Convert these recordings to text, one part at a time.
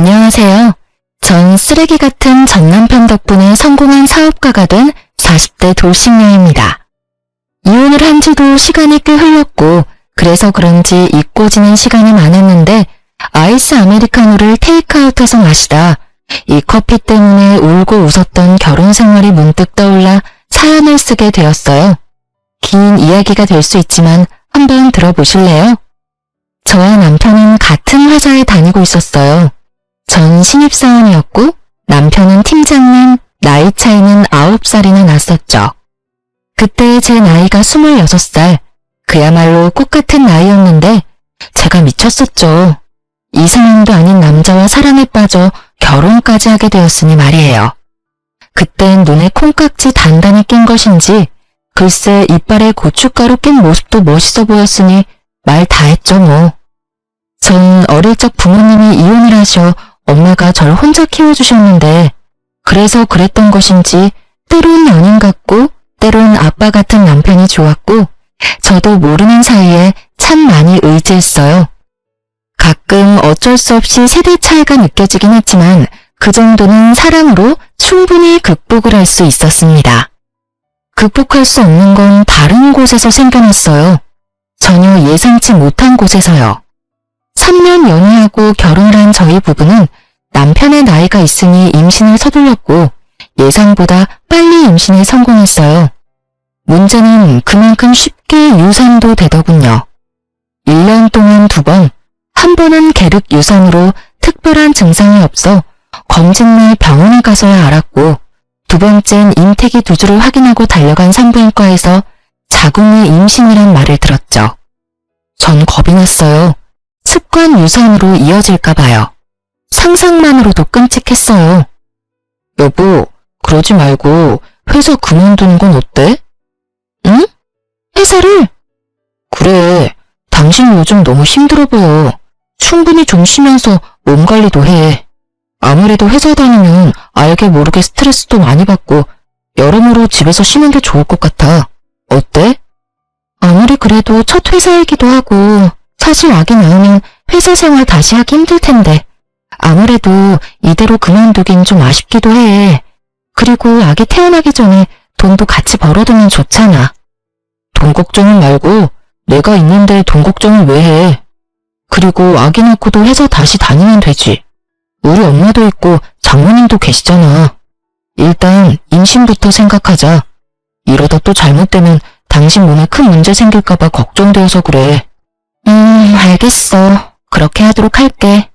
안녕하세요. 전 쓰레기 같은 전 남편 덕분에 성공한 사업가가 된 40대 돌싱녀입니다. 이혼을 한 지도 시간이 꽤 흘렀고 그래서 그런지 잊고 지낸 시간이 많았는데 아이스 아메리카노를 테이크아웃해서 마시다 이 커피 때문에 울고 웃었던 결혼 생활이 문득 떠올라 사연을 쓰게 되었어요. 긴 이야기가 될 수 있지만 한번 들어보실래요? 저와 남편은 같은 회사에 다니고 있었어요. 전 신입사원이었고 남편은 팀장님, 나이 차이는 9살이나 났었죠. 그때 제 나이가 26살, 그야말로 꽃같은 나이였는데 제가 미쳤었죠. 이상형도 아닌 남자와 사랑에 빠져 결혼까지 하게 되었으니 말이에요. 그땐 눈에 콩깍지 단단히 낀 것인지 글쎄 이빨에 고춧가루 낀 모습도 멋있어 보였으니 말 다 했죠 뭐. 전 어릴 적 부모님이 이혼을 하셔 엄마가 절 혼자 키워주셨는데 그래서 그랬던 것인지 때론 연인 같고 때론 아빠 같은 남편이 좋았고 저도 모르는 사이에 참 많이 의지했어요. 가끔 어쩔 수 없이 세대 차이가 느껴지긴 했지만 그 정도는 사랑으로 충분히 극복을 할 수 있었습니다. 극복할 수 없는 건 다른 곳에서 생겨났어요. 전혀 예상치 못한 곳에서요. 3년 연애하고 결혼을 한 저희 부부는 남편의 나이가 있으니 임신을 서둘렀고 예상보다 빨리 임신에 성공했어요. 문제는 그만큼 쉽게 유산도 되더군요. 1년 동안 2번, 한 번은 계륵 유산으로 특별한 증상이 없어 검진날 병원에 가서야 알았고 2번째는 임태기 2주를 확인하고 달려간 산부인과에서 자궁의 임신이란 말을 들었죠. 전 겁이 났어요. 습관 유산으로 이어질까 봐요. 상상만으로도 끔찍했어요. 여보, 그러지 말고 회사 그만두는 건 어때? 응? 회사를? 그래, 당신 요즘 너무 힘들어 보여. 충분히 좀 쉬면서 몸 관리도 해. 아무래도 회사 다니면 알게 모르게 스트레스도 많이 받고 여러모로 집에서 쉬는 게 좋을 것 같아. 어때? 아무리 그래도 첫 회사이기도 하고 사실 아기 낳으면 회사 생활 다시 하기 힘들 텐데 아무래도 이대로 그만두긴 좀 아쉽기도 해. 그리고 아기 태어나기 전에 돈도 같이 벌어두면 좋잖아. 돈 걱정은 말고 내가 있는데 돈 걱정을 왜 해? 그리고 아기 낳고도 회사 다시 다니면 되지. 우리 엄마도 있고 장모님도 계시잖아. 일단 임신부터 생각하자. 이러다 또 잘못되면 당신 몸에 큰 문제 생길까봐 걱정되어서 그래. 알겠어. 그렇게 하도록 할게.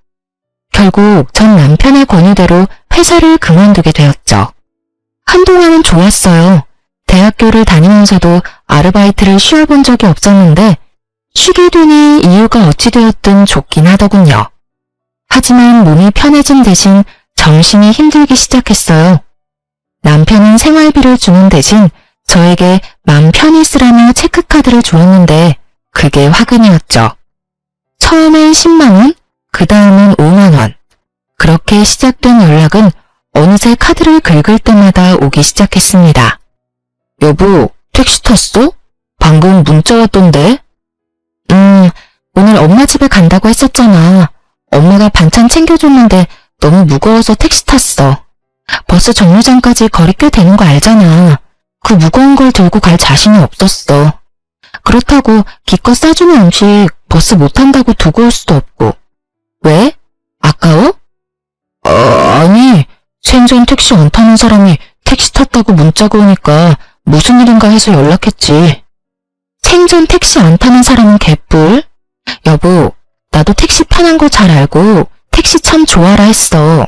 결국 전 남편의 권유대로 회사를 그만두게 되었죠. 한동안은 좋았어요. 대학교를 다니면서도 아르바이트를 쉬어본 적이 없었는데 쉬게 되니 이유가 어찌 되었든 좋긴 하더군요. 하지만 몸이 편해진 대신 정신이 힘들기 시작했어요. 남편은 생활비를 주는 대신 저에게 맘 편히 쓰라며 체크카드를 주었는데 그게 화근이었죠. 처음엔 10만원, 그 다음은 5만원. 그렇게 시작된 연락은 어느새 카드를 긁을 때마다 오기 시작했습니다. 여보, 택시 탔어? 방금 문자 왔던데? 오늘 엄마 집에 간다고 했었잖아. 엄마가 반찬 챙겨줬는데 너무 무거워서 택시 탔어. 버스 정류장까지 거리 꽤 되는 거 알잖아. 그 무거운 걸 들고 갈 자신이 없었어. 그렇다고 기껏 싸주는 음식 버스 못 탄다고 두고 올 수도 없고. 왜? 아까워? 아니, 생전 택시 안 타는 사람이 택시 탔다고 문자가 오니까 무슨 일인가 해서 연락했지. 생전 택시 안 타는 사람은 개뿔? 여보, 나도 택시 편한 거 잘 알고 택시 참 좋아라 했어.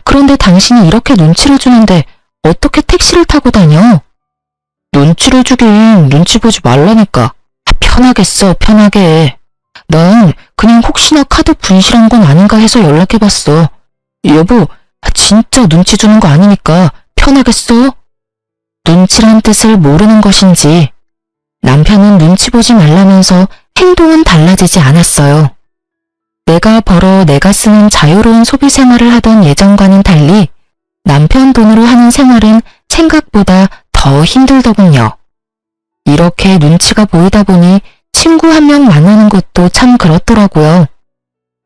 그런데 당신이 이렇게 눈치를 주는데 어떻게 택시를 타고 다녀? 눈치를 주긴 눈치 보지 말라니까. 편하게 써, 편하게. 난 그냥 혹시나 카드 분실한 건 아닌가 해서 연락해봤어. 여보, 진짜 눈치 주는 거 아니니까 편하게 써. 눈치란 뜻을 모르는 것인지 남편은 눈치 보지 말라면서 행동은 달라지지 않았어요. 내가 벌어 내가 쓰는 자유로운 소비 생활을 하던 예전과는 달리 남편 돈으로 하는 생활은 생각보다 더 힘들더군요. 이렇게 눈치가 보이다 보니 친구 한 명 만나는 것도 참 그렇더라고요.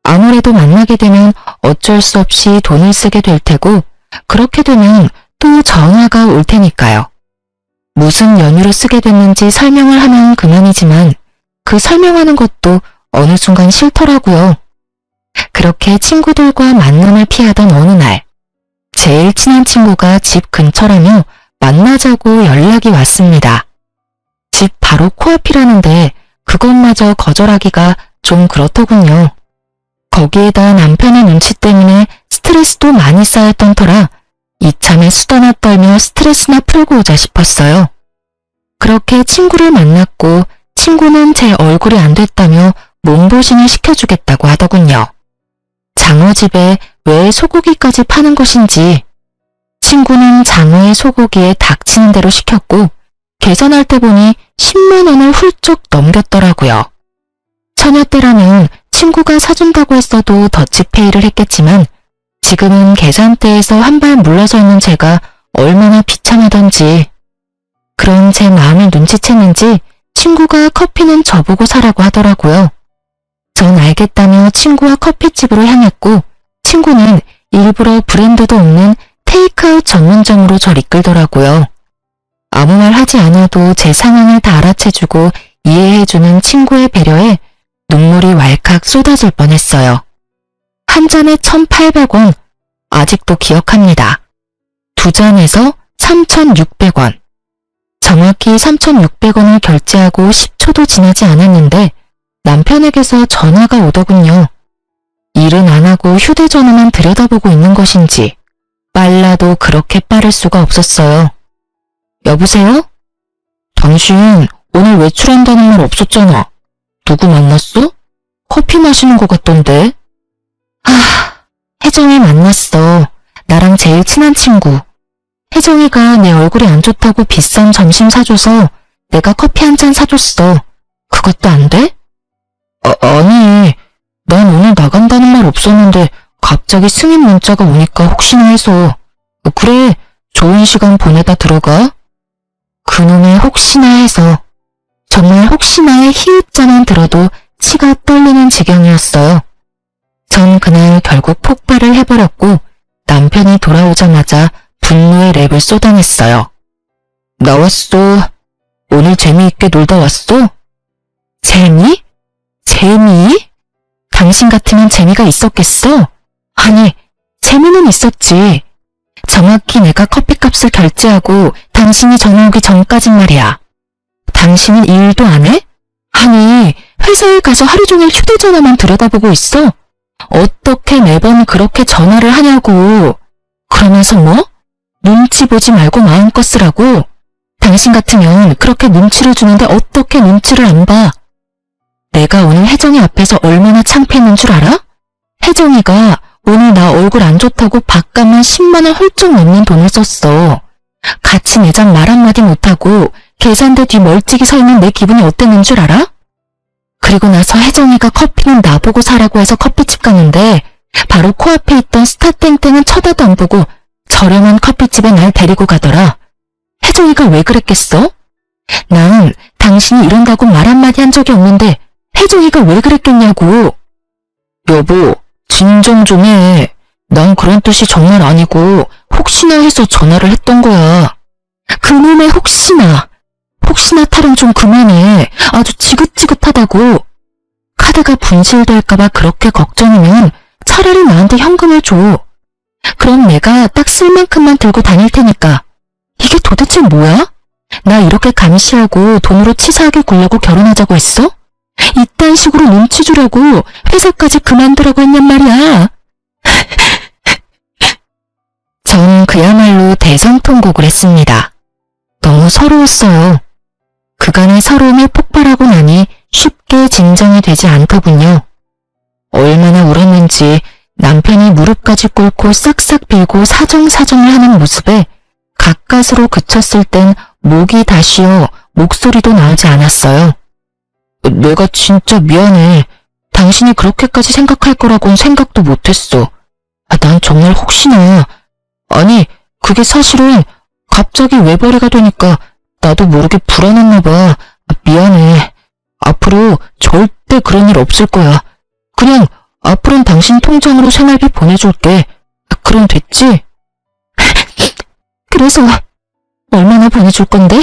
아무래도 만나게 되면 어쩔 수 없이 돈을 쓰게 될 테고, 그렇게 되면 또 전화가 올 테니까요. 무슨 연유로 쓰게 됐는지 설명을 하면 그만이지만 그 설명하는 것도 어느 순간 싫더라고요. 그렇게 친구들과 만남을 피하던 어느 날, 제일 친한 친구가 집 근처라며 만나자고 연락이 왔습니다. 집 바로 코앞이라는데 그것마저 거절하기가 좀 그렇더군요. 거기에다 남편의 눈치 때문에 스트레스도 많이 쌓였던 터라 이참에 수다나 떨며 스트레스나 풀고 오자 싶었어요. 그렇게 친구를 만났고 친구는 제 얼굴이 안 됐다며 몸보신을 시켜주겠다고 하더군요. 장어집에 왜 소고기까지 파는 것인지 친구는 장어의 소고기에 닥치는 대로 시켰고 계산할 때 보니 10만 원을 훌쩍 넘겼더라고요. 처녀 때라면 친구가 사준다고 했어도 더치페이를 했겠지만 지금은 계산대에서 한 발 물러서 있는 제가 얼마나 비참하던지. 그런 제 마음을 눈치챘는지 친구가 커피는 저보고 사라고 하더라고요. 전 알겠다며 친구와 커피집으로 향했고 친구는 일부러 브랜드도 없는 테이크아웃 전문점으로 절 이끌더라고요. 아무 말 하지 않아도 제 상황을 다 알아채주고 이해해주는 친구의 배려에 눈물이 왈칵 쏟아질 뻔했어요. 한 잔에 1,800원, 아직도 기억합니다. 두 잔에서 3,600원. 정확히 3,600원을 결제하고 10초도 지나지 않았는데 남편에게서 전화가 오더군요. 일은 안 하고 휴대전화만 들여다보고 있는 것인지 빨라도 그렇게 빠를 수가 없었어요. 여보세요? 당신 오늘 외출한다는 말 없었잖아. 누구 만났어? 커피 마시는 것 같던데. 혜정이 만났어. 나랑 제일 친한 친구. 혜정이가 내 얼굴이 안 좋다고 비싼 점심 사줘서 내가 커피 한 잔 사줬어. 그것도 안 돼? 아니, 난 오늘 나간다는 말 없었는데 갑자기 승인 문자가 오니까 혹시나 해서. 그래, 좋은 시간 보내다 들어가. 그놈의 혹시나 해서. 정말 혹시나의 히읗자만 들어도 치가 떨리는 지경이었어요. 전 그날 결국 폭발을 해버렸고 남편이 돌아오자마자 분노의 랩을 쏟아냈어요. 나왔어. 오늘 재미있게 놀다 왔어? 재미? 재미? 당신 같으면 재미가 있었겠어? 아니, 재미는 있었지. 정확히 내가 커피값을 결제하고 당신이 전화 오기 전까진 말이야. 당신은 일도 안 해? 아니, 회사에 가서 하루 종일 휴대전화만 들여다보고 있어? 어떻게 매번 그렇게 전화를 하냐고. 그러면서 뭐? 눈치 보지 말고 마음껏 쓰라고? 당신 같으면 그렇게 눈치를 주는데 어떻게 눈치를 안 봐? 내가 오늘 혜정이 앞에서 얼마나 창피했는 줄 알아? 혜정이가 오늘 나 얼굴 안 좋다고 밥값만 10만 원 훌쩍 넘는 돈을 썼어. 같이 매장 말 한마디 못하고 계산대 뒤 멀찍이 서 있는 내 기분이 어땠는 줄 알아? 그리고 나서 혜정이가 커피는 나보고 사라고 해서 커피집 갔는데 바로 코앞에 있던 스타땡땡은 쳐다도 안 보고 저렴한 커피집에 날 데리고 가더라. 혜정이가 왜 그랬겠어? 난 당신이 이런다고 말 한마디 한 적이 없는데 혜정이가 왜 그랬겠냐고. 여보, 진정 좀 해. 난 그런 뜻이 정말 아니고 혹시나 해서 전화를 했던 거야. 그놈의 혹시나 타령 좀 그만해. 아주 지긋지긋하다고. 카드가 분실될까봐 그렇게 걱정이면 차라리 나한테 현금을 줘. 그럼 내가 딱 쓸 만큼만 들고 다닐 테니까. 이게 도대체 뭐야? 나 이렇게 감시하고 돈으로 치사하게 굴려고 결혼하자고 했어? 이딴 식으로 눈치 주려고 회사까지 그만두라고 했냔 말이야. 전 그야말로 대성통곡을 했습니다. 너무 서러웠어요. 그간의 서러움이 폭발하고 나니 쉽게 진정이 되지 않더군요. 얼마나 울었는지 남편이 무릎까지 꿇고 싹싹 빌고 사정사정을 하는 모습에 가까스로 그쳤을 땐 목이 다 쉬어 목소리도 나오지 않았어요. 내가 진짜 미안해. 당신이 그렇게까지 생각할 거라고는 생각도 못했어. 난 정말 혹시나. 아니, 그게 사실은 갑자기 외벌이가 되니까 나도 모르게 불안했나 봐. 미안해. 앞으로 절대 그런 일 없을 거야. 그냥 앞으로는 당신 통장으로 생활비 보내줄게. 그럼 됐지? 그래서 얼마나 보내줄 건데?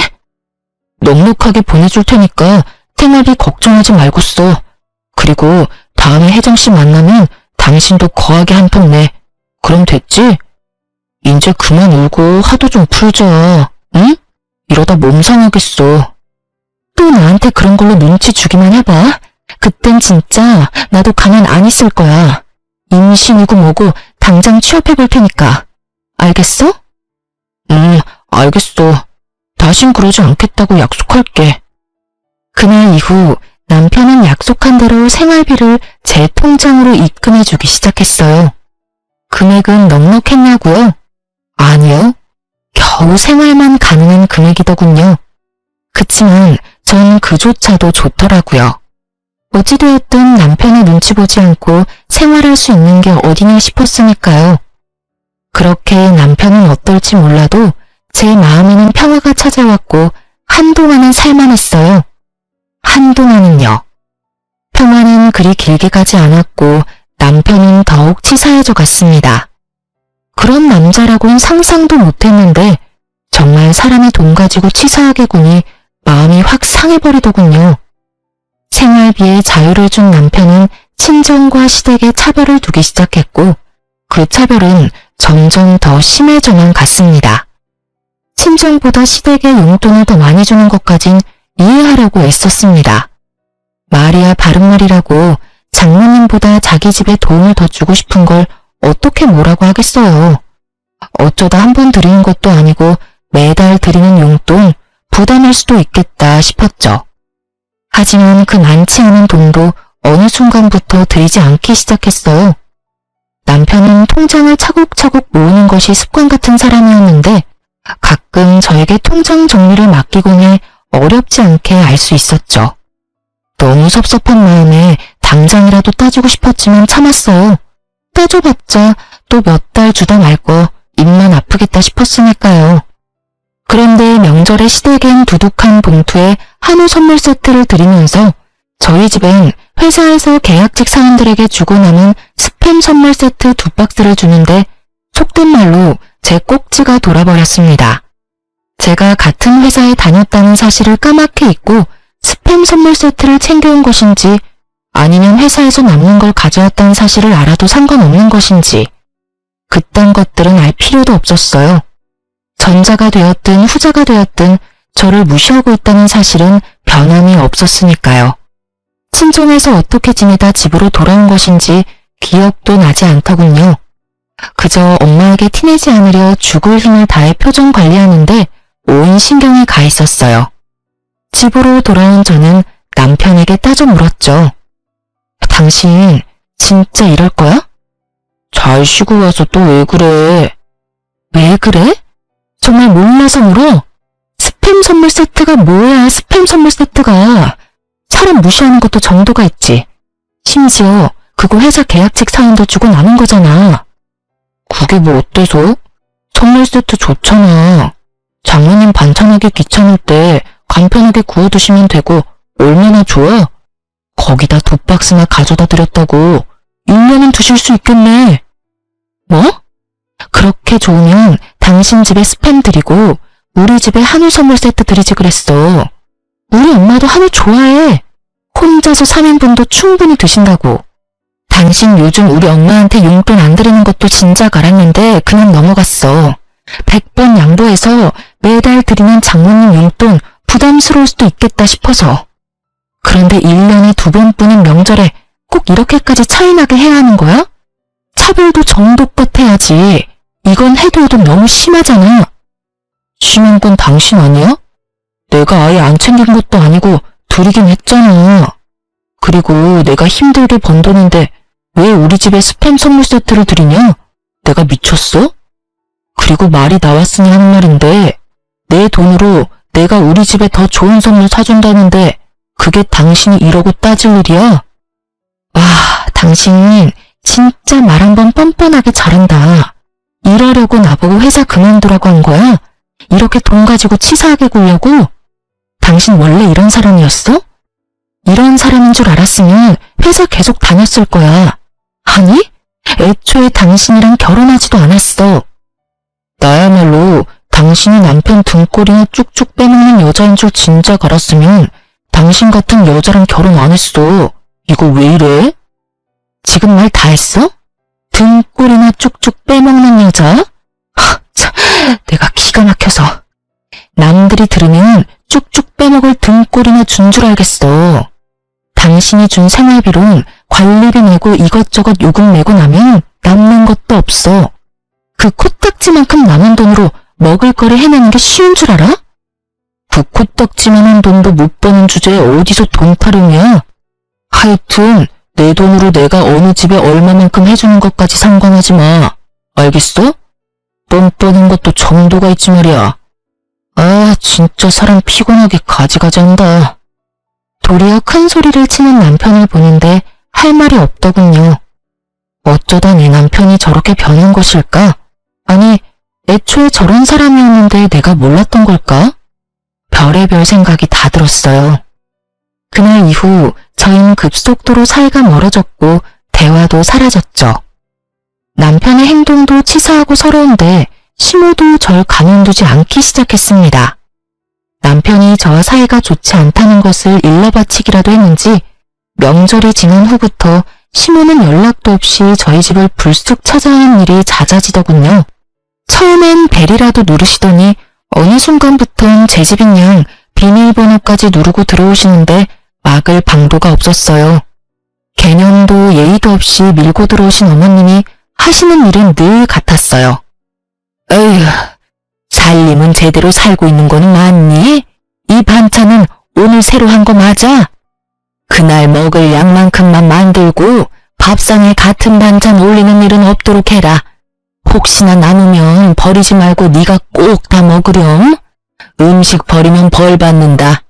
넉넉하게 보내줄 테니까 생활비 걱정하지 말고 써. 그리고 다음에 혜정씨 만나면 당신도 거하게 한 푼 내. 그럼 됐지? 이제 그만 울고 화도 좀 풀자. 응? 이러다 몸 상하겠어. 또 나한테 그런 걸로 눈치 주기만 해봐. 그땐 진짜 나도 가만 안 있을 거야. 임신이고 뭐고 당장 취업해볼 테니까. 알겠어? 알겠어. 다신 그러지 않겠다고 약속할게. 그날 이후 남편은 약속한 대로 생활비를 제 통장으로 입금해주기 시작했어요. 금액은 넉넉했냐고요? 아니요. 겨우 생활만 가능한 금액이더군요. 그치만 전 그조차도 좋더라고요. 어찌되었든 남편의 눈치 보지 않고 생활할 수 있는 게 어디냐 싶었으니까요. 그렇게 남편은 어떨지 몰라도 제 마음에는 평화가 찾아왔고 한동안은 살만했어요. 한동안은요. 평화는 그리 길게 가지 않았고 남편은 더욱 치사해져 갔습니다. 그런 남자라고는 상상도 못했는데 정말 사람이 돈 가지고 치사하게 구니 마음이 확 상해버리더군요. 생활비에 자유를 준 남편은 친정과 시댁에 차별을 두기 시작했고 그 차별은 점점 더 심해져만 갔습니다. 친정보다 시댁에 용돈을 더 많이 주는 것까진 이해하려고 애썼습니다. 말이야 바른말이라고 장모님보다 자기 집에 도움을 더 주고 싶은 걸 어떻게 뭐라고 하겠어요. 어쩌다 한 번 드리는 것도 아니고 매달 드리는 용돈 부담일 수도 있겠다 싶었죠. 하지만 그 많지 않은 돈도 어느 순간부터 드리지 않기 시작했어요. 남편은 통장을 차곡차곡 모으는 것이 습관 같은 사람이었는데 가끔 저에게 통장 정리를 맡기곤 해 어렵지 않게 알 수 있었죠. 너무 섭섭한 마음에 당장이라도 따주고 싶었지만 참았어요. 따줘봤자 또 몇 달 주다 말 거 입만 아프겠다 싶었으니까요. 그런데 명절에 시댁엔 두둑한 봉투에 한우 선물 세트를 드리면서 저희 집엔 회사에서 계약직 사원들에게 주고 남은 스팸 선물 세트 2박스를 주는데 속된 말로 제 꼭지가 돌아버렸습니다. 제가 같은 회사에 다녔다는 사실을 까맣게 잊고 스팸 선물 세트를 챙겨온 것인지 아니면 회사에서 남는 걸 가져왔다는 사실을 알아도 상관없는 것인지 그딴 것들은 알 필요도 없었어요. 전자가 되었든 후자가 되었든 저를 무시하고 있다는 사실은 변함이 없었으니까요. 친정에서 어떻게 지내다 집으로 돌아온 것인지 기억도 나지 않더군요. 그저 엄마에게 티내지 않으려 죽을 힘을 다해 표정 관리하는데 온 신경이 가 있었어요. 집으로 돌아온 저는 남편에게 따져 물었죠. 당신 진짜 이럴 거야? 잘 쉬고 와서 또 왜 그래? 왜 그래? 정말 몰라서 물어? 스팸 선물 세트가 뭐야, 스팸 선물 세트가. 사람 무시하는 것도 정도가 있지. 심지어 그거 회사 계약직 사원도 주고 남은 거잖아. 그게 뭐 어때서? 선물 세트 좋잖아. 장모님 반찬하기 귀찮을 때 간편하게 구워두시면 되고 얼마나 좋아? 거기다 2박스나 가져다 드렸다고 1년은 드실 수 있겠네. 뭐? 그렇게 좋으면 당신 집에 스팸 드리고 우리 집에 한우 선물 세트 드리지 그랬어. 우리 엄마도 한우 좋아해. 혼자서 3인분도 충분히 드신다고. 당신 요즘 우리 엄마한테 용돈 안 드리는 것도 진작 알았는데 그냥 넘어갔어. 100번 양보해서 매달 드리는 장모님 용돈 부담스러울 수도 있겠다 싶어서. 그런데 1년에 2번뿐인 명절에 꼭 이렇게까지 차이나게 해야 하는 거야? 차별도 정도껏 해야지. 이건 해도 너무 심하잖아. 심한 건 당신 아니야? 내가 아예 안 챙긴 것도 아니고 드리긴 했잖아. 그리고 내가 힘들게 번 돈인데 왜 우리 집에 스팸 선물 세트를 드리냐? 내가 미쳤어? 그리고 말이 나왔으니 하는 말인데 내 돈으로 내가 우리 집에 더 좋은 선물 사준다는데 그게 당신이 이러고 따질 일이야? 와, 당신 진짜 말 한번 뻔뻔하게 잘한다. 이러려고 나보고 회사 그만두라고 한 거야? 이렇게 돈 가지고 치사하게 굴려고? 당신 원래 이런 사람이었어? 이런 사람인 줄 알았으면 회사 계속 다녔을 거야. 아니, 애초에 당신이랑 결혼하지도 않았어. 나야말로 당신이 남편 등골이나 쭉쭉 빼먹는 여자인 줄 진작 알았으면 당신 같은 여자랑 결혼 안 했어. 이거 왜 이래? 지금 말 다 했어? 등골이나 쭉쭉 빼먹는 여자? 참, 내가 기가 막혀서. 남들이 들으면 쭉쭉 빼먹을 등골이나 준 줄 알겠어. 당신이 준 생활비론 관리비 내고 이것저것 요금 내고 나면 남는 것도 없어. 그 코딱지만큼 남은 돈으로 먹을 거리 해내는 게 쉬운 줄 알아? 그 코딱지만한 돈도 못 버는 주제에 어디서 돈 타령이야? 하여튼 내 돈으로 내가 어느 집에 얼마만큼 해주는 것까지 상관하지 마. 알겠어? 뻔뻔한 것도 정도가 있지 말이야. 아, 진짜 사람 피곤하게 가지가지한다. 도리어 큰 소리를 치는 남편을 보는데 할 말이 없더군요. 어쩌다 내 남편이 저렇게 변한 것일까? 아니, 애초에 저런 사람이었는데 내가 몰랐던 걸까? 별의별 생각이 다 들었어요. 그날 이후 저희는 급속도로 사이가 멀어졌고 대화도 사라졌죠. 남편의 행동도 치사하고 서러운데 시모도 절 가만두지 않기 시작했습니다. 남편이 저와 사이가 좋지 않다는 것을 일러바치기라도 했는지 명절이 지난 후부터 시모는 연락도 없이 저희 집을 불쑥 찾아오는 일이 잦아지더군요. 처음엔 벨이라도 누르시더니 어느 순간부턴 제 집인 양 비밀번호까지 누르고 들어오시는데 막을 방도가 없었어요. 개념도 예의도 없이 밀고 들어오신 어머님이 하시는 일은 늘 같았어요. 에휴, 살림은 제대로 살고 있는 거는 맞니? 이 반찬은 오늘 새로 한 거 맞아? 그날 먹을 양만큼만 만들고 밥상에 같은 반찬 올리는 일은 없도록 해라. 혹시나 남으면 버리지 말고 네가 꼭 다 먹으렴. 음식 버리면 벌 받는다.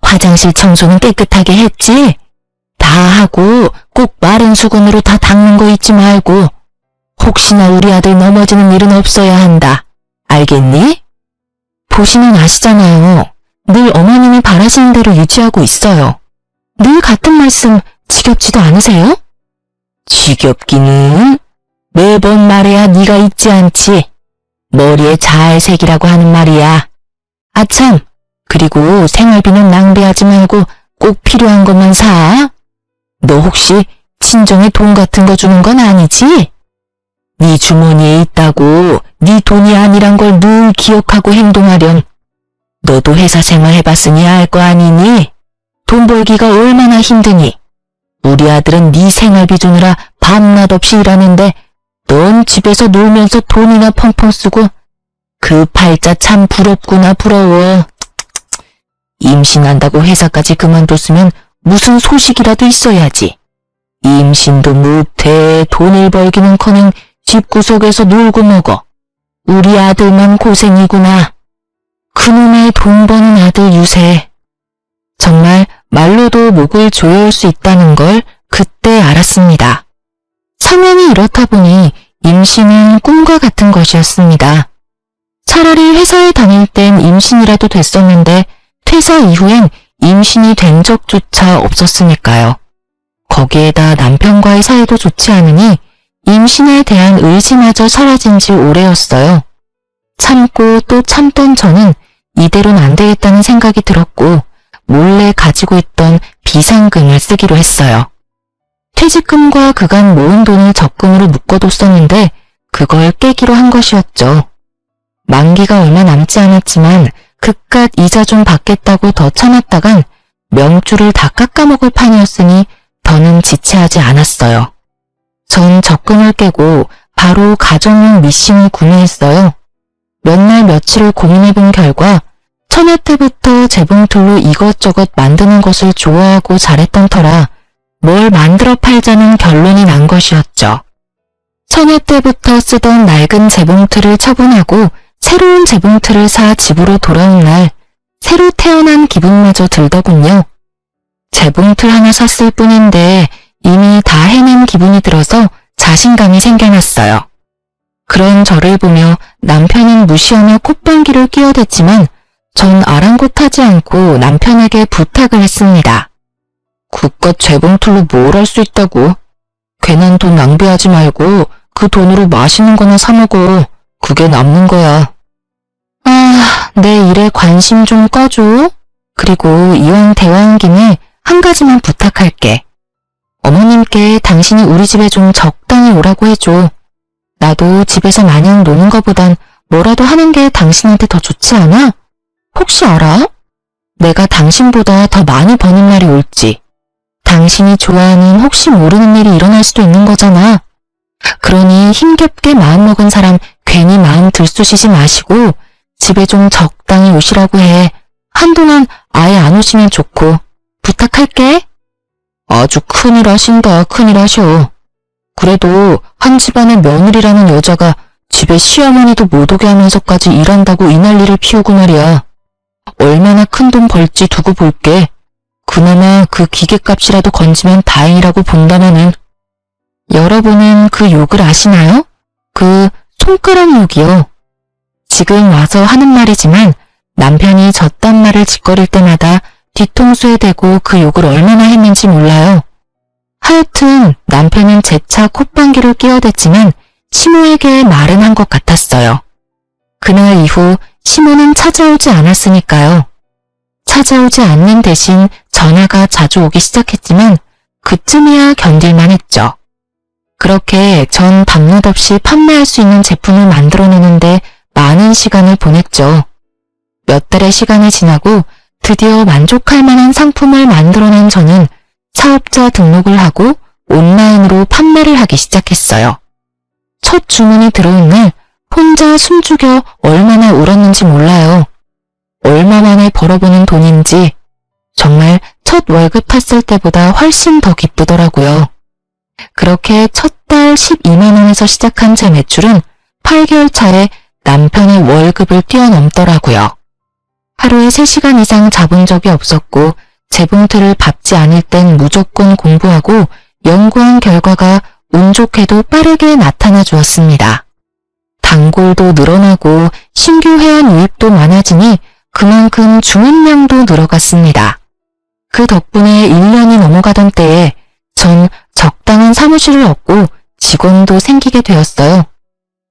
화장실 청소는 깨끗하게 했지? 다 하고 꼭 마른 수건으로 다 닦는 거 잊지 말고. 혹시나 우리 아들 넘어지는 일은 없어야 한다. 알겠니? 보시면 아시잖아요. 늘 어머님이 바라시는 대로 유지하고 있어요. 늘 같은 말씀 지겹지도 않으세요? 지겹기는? 매번 말해야 네가 잊지 않지. 머리에 잘 새기라고 하는 말이야. 아참, 그리고 생활비는 낭비하지 말고 꼭 필요한 것만 사. 너 혹시 친정에 돈 같은 거 주는 건 아니지? 네 주머니에 있다고 네 돈이 아니란 걸 늘 기억하고 행동하렴. 너도 회사 생활 해봤으니 알 거 아니니? 돈 벌기가 얼마나 힘드니? 우리 아들은 네 생활비 주느라 밤낮 없이 일하는데 넌 집에서 놀면서 돈이나 펑펑 쓰고 그 팔자 참 부럽구나 부러워. 임신한다고 회사까지 그만뒀으면 무슨 소식이라도 있어야지. 임신도 못해 돈을 벌기는커녕 집구석에서 놀고 먹어. 우리 아들만 고생이구나. 그놈의 돈 버는 아들 유세. 정말 말로도 목을 조여올 수 있다는 걸 그때 알았습니다. 성향이 이렇다 보니 임신은 꿈과 같은 것이었습니다. 차라리 회사에 다닐 땐 임신이라도 됐었는데 퇴사 이후엔 임신이 된 적조차 없었으니까요. 거기에다 남편과의 사이도 좋지 않으니 임신에 대한 의지마저 사라진 지 오래였어요. 참고 또 참던 저는 이대로는 안 되겠다는 생각이 들었고 몰래 가지고 있던 비상금을 쓰기로 했어요. 퇴직금과 그간 모은 돈을 적금으로 묶어뒀었는데 그걸 깨기로 한 것이었죠. 만기가 얼마 남지 않았지만 그깟 이자 좀 받겠다고 더 참았다간 명주를 다 깎아먹을 판이었으니 더는 지체하지 않았어요. 전 적금을 깨고 바로 가정용 미싱을 구매했어요. 몇 날 며칠을 고민해본 결과 처녀 때부터 재봉틀로 이것저것 만드는 것을 좋아하고 잘했던 터라 뭘 만들어 팔자는 결론이 난 것이었죠. 처녀 때부터 쓰던 낡은 재봉틀을 처분하고 새로운 재봉틀을 사 집으로 돌아온 날 새로 태어난 기분마저 들더군요. 재봉틀 하나 샀을 뿐인데 이미 다 해낸 기분이 들어서 자신감이 생겨났어요. 그런 저를 보며 남편은 무시하며 콧방귀를 끼어댔지만 전 아랑곳하지 않고 남편에게 부탁을 했습니다. 그깟 재봉틀로 뭘 할 수 있다고? 괜한 돈 낭비하지 말고 그 돈으로 맛있는 거나 사 먹어. 그게 남는 거야. 아, 내 일에 관심 좀 꺼줘. 그리고 이왕 대화한 김에 한 가지만 부탁할게. 어머님께 당신이 우리 집에 좀 적당히 오라고 해줘. 나도 집에서 마냥 노는 거보단 뭐라도 하는 게 당신한테 더 좋지 않아? 혹시 알아? 내가 당신보다 더 많이 버는 날이 올지. 당신이 좋아하는 혹시 모르는 일이 일어날 수도 있는 거잖아. 그러니 힘겹게 마음먹은 사람 괜히 마음 들쑤시지 마시고 집에 좀 적당히 오시라고 해. 한동안 아예 안 오시면 좋고. 부탁할게. 아주 큰일 하신다. 큰일 하셔. 그래도 한 집안의 며느리라는 여자가 집에 시어머니도 못 오게 하면서까지 일한다고 이 난리를 피우고 말이야. 얼마나 큰 돈 벌지 두고 볼게. 그나마 그 기계값이라도 건지면 다행이라고 본다면은. 여러분은 그 욕을 아시나요? 그 손가락 욕이요. 지금 와서 하는 말이지만 남편이 저딴 말을 짓거릴 때마다 뒤통수에 대고 그 욕을 얼마나 했는지 몰라요. 하여튼 남편은 재차 콧방귀를 끼어댔지만 시모에게 말은 한 것 같았어요. 그날 이후 시모는 찾아오지 않았으니까요. 찾아오지 않는 대신 전화가 자주 오기 시작했지만 그쯤이야 견딜만 했죠. 그렇게 전 밤낮 없이 판매할 수 있는 제품을 만들어내는데 많은 시간을 보냈죠. 몇 달의 시간이 지나고 드디어 만족할 만한 상품을 만들어낸 저는 사업자 등록을 하고 온라인으로 판매를 하기 시작했어요. 첫 주문이 들어온 날 혼자 숨죽여 얼마나 울었는지 몰라요. 얼마 만에 벌어보는 돈인지 정말 첫 월급 탔을 때보다 훨씬 더 기쁘더라고요. 그렇게 첫 달 12만 원에서 시작한 제 매출은 8개월 차에 남편의 월급을 뛰어넘더라고요. 하루에 3시간 이상 자본 적이 없었고 재봉틀을 밟지 않을 땐 무조건 공부하고 연구한 결과가 운 좋게도 빠르게 나타나 주었습니다. 단골도 늘어나고 신규 회원 유입도 많아지니 그만큼 주문량도 늘어갔습니다. 그 덕분에 1년이 넘어가던 때에 전 적당한 사무실을 얻고 직원도 생기게 되었어요.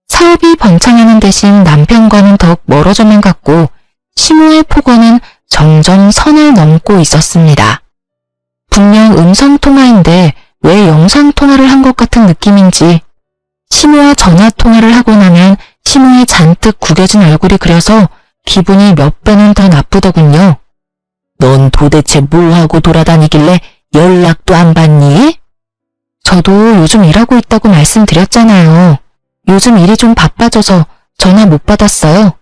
사업이 번창하는 대신 남편과는 더욱 멀어져만 갔고 시모의 폭언은 점점 선을 넘고 있었습니다. 분명 음성통화인데 왜 영상통화를 한 것 같은 느낌인지 시모와 전화통화를 하고 나면 시모의 잔뜩 구겨진 얼굴이 그려서 기분이 몇 배는 더 나쁘더군요. 넌 도대체 뭘 하고 돌아다니길래 연락도 안 받니? 저도 요즘 일하고 있다고 말씀드렸잖아요. 요즘 일이 좀 바빠져서 전화 못 받았어요.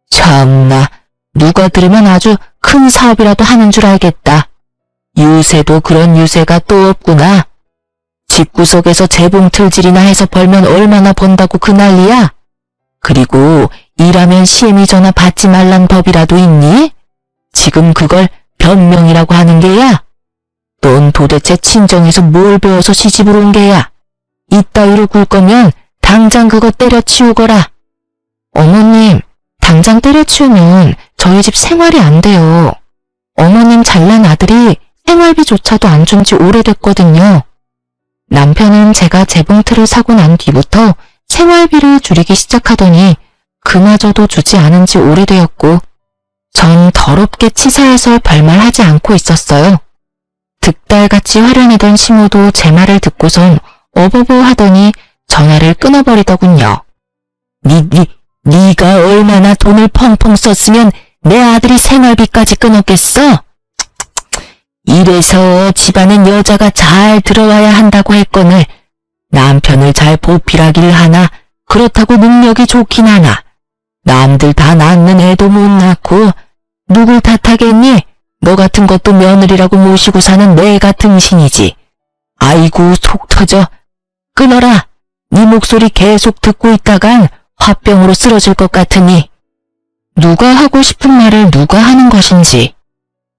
참나, 누가 들으면 아주 큰 사업이라도 하는 줄 알겠다. 유세도 그런 유세가 또 없구나. 집구석에서 재봉틀질이나 해서 벌면 얼마나 번다고 그 난리야? 그리고 일하면 시애미 전화 받지 말란 법이라도 있니? 지금 그걸 변명이라고 하는 게야? 넌 도대체 친정에서 뭘 배워서 시집을 온 게야? 이따위로 굴 거면 당장 그거 때려치우거라. 어머님, 당장 때려치우면 저희 집 생활이 안 돼요. 어머님 잘난 아들이 생활비조차도 안 준 지 오래됐거든요. 남편은 제가 재봉틀을 사고 난 뒤부터 생활비를 줄이기 시작하더니 그마저도 주지 않은 지 오래되었고 전 더럽게 치사해서 별말하지 않고 있었어요. 득달같이 화려내던 시모도 제 말을 듣고선 어버버 하더니 전화를 끊어버리더군요. 네가 얼마나 돈을 펑펑 썼으면 내 아들이 생활비까지 끊었겠어? 이래서 집안엔 여자가 잘 들어와야 한다고 했거늘 남편을 잘 보필하길 하나 그렇다고 능력이 좋긴 하나 남들 다 낳는 애도 못 낳고 누굴 탓하겠니? 너 같은 것도 며느리라고 모시고 사는 내가 등신이지. 아이고 속 터져. 끊어라. 네 목소리 계속 듣고 있다간 화병으로 쓰러질 것 같으니. 누가 하고 싶은 말을 누가 하는 것인지.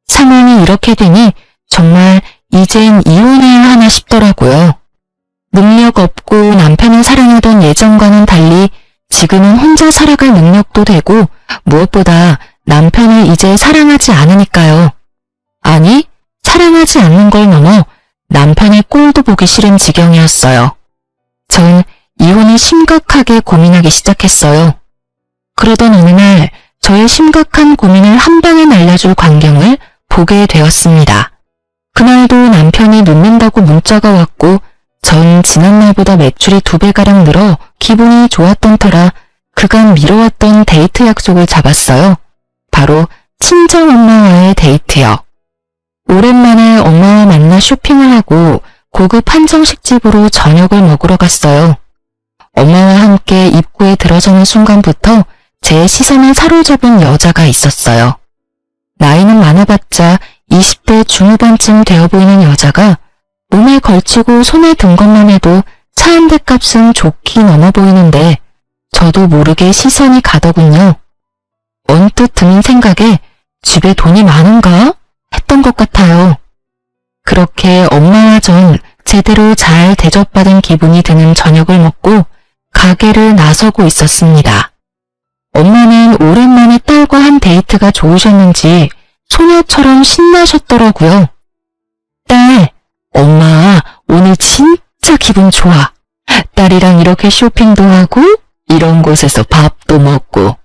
상황이 이렇게 되니 정말 이젠 이혼해야 하나 싶더라고요. 능력 없고 남편을 사랑하던 예전과는 달리 지금은 혼자 살아갈 능력도 되고 무엇보다 남편을 이제 사랑하지 않으니까요. 아니, 사랑하지 않는 걸 넘어 남편의 꼴도 보기 싫은 지경이었어요. 전 이혼을 심각하게 고민하기 시작했어요. 그러던 어느 날 저의 심각한 고민을 한 방에 날려줄 광경을 보게 되었습니다. 그날도 남편이 늦는다고 문자가 왔고 전 지난날보다 매출이 2배가량 늘어 기분이 좋았던 터라 그간 미뤄왔던 데이트 약속을 잡았어요. 바로 친정엄마와의 데이트요. 오랜만에 엄마와 만나 쇼핑을 하고 고급 한정식 집으로 저녁을 먹으러 갔어요. 엄마와 함께 입구에 들어서는 순간부터 제 시선을 사로잡은 여자가 있었어요. 나이는 많아봤자 20대 중후반쯤 되어 보이는 여자가 몸에 걸치고 손에 든 것만 해도 차 한 대 값은 좋게 넘어 보이는데 저도 모르게 시선이 가더군요. 언뜻 드는 생각에 집에 돈이 많은가? 했던 것 같아요. 그렇게 엄마와 전 제대로 잘 대접받은 기분이 드는 저녁을 먹고 가게를 나서고 있었습니다. 엄마는 오랜만에 딸과 한 데이트가 좋으셨는지 소녀처럼 신나셨더라고요. 딸, 엄마 오늘 진짜 기분 좋아. 딸이랑 이렇게 쇼핑도 하고 이런 곳에서 밥도 먹고.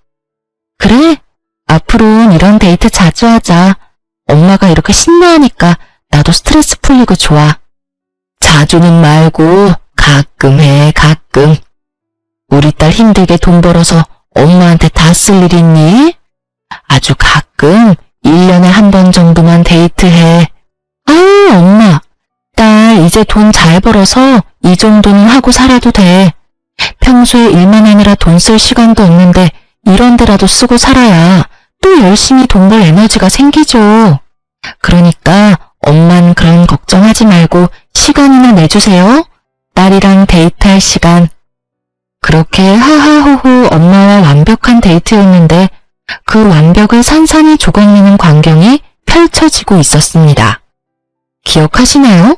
그래? 앞으로는 이런 데이트 자주 하자. 엄마가 이렇게 신나하니까 나도 스트레스 풀리고 좋아. 자주는 말고 가끔 해, 가끔. 우리 딸 힘들게 돈 벌어서 엄마한테 다 쓸 일 있니? 아주 가끔 1년에 한 번 정도만 데이트해. 아유, 엄마. 딸 이제 돈 잘 벌어서 이 정도는 하고 살아도 돼. 평소에 일만 하느라 돈 쓸 시간도 없는데 이런 데라도 쓰고 살아야 또 열심히 돈 벌 에너지가 생기죠. 그러니까 엄만 그런 걱정하지 말고 시간이나 내주세요. 딸이랑 데이트할 시간. 그렇게 하하호호 엄마와 완벽한 데이트였는데 그 완벽을 산산이 조각내는 광경이 펼쳐지고 있었습니다. 기억하시나요?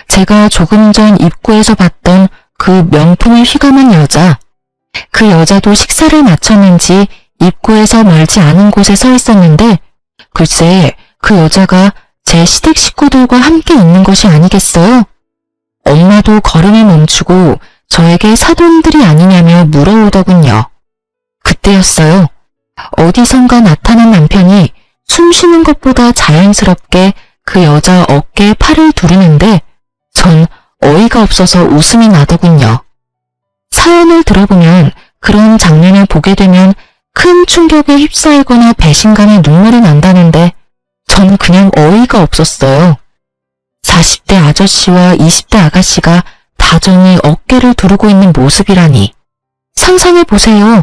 제가 조금 전 입구에서 봤던 그 명품을 휘감은 여자. 그 여자도 식사를 마쳤는지 입구에서 멀지 않은 곳에 서 있었는데 글쎄 그 여자가 제 시댁 식구들과 함께 있는 것이 아니겠어요? 엄마도 걸음을 멈추고 저에게 사돈들이 아니냐며 물어오더군요. 그때였어요. 어디선가 나타난 남편이 숨 쉬는 것보다 자연스럽게 그 여자 어깨에 팔을 두르는데 전 어이가 없어서 웃음이 나더군요. 사연을 들어보면 그런 장면을 보게 되면 큰 충격에 휩싸이거나 배신감에 눈물이 난다는데 저는 그냥 어이가 없었어요. 40대 아저씨와 20대 아가씨가 다정히 어깨를 두르고 있는 모습이라니. 상상해보세요.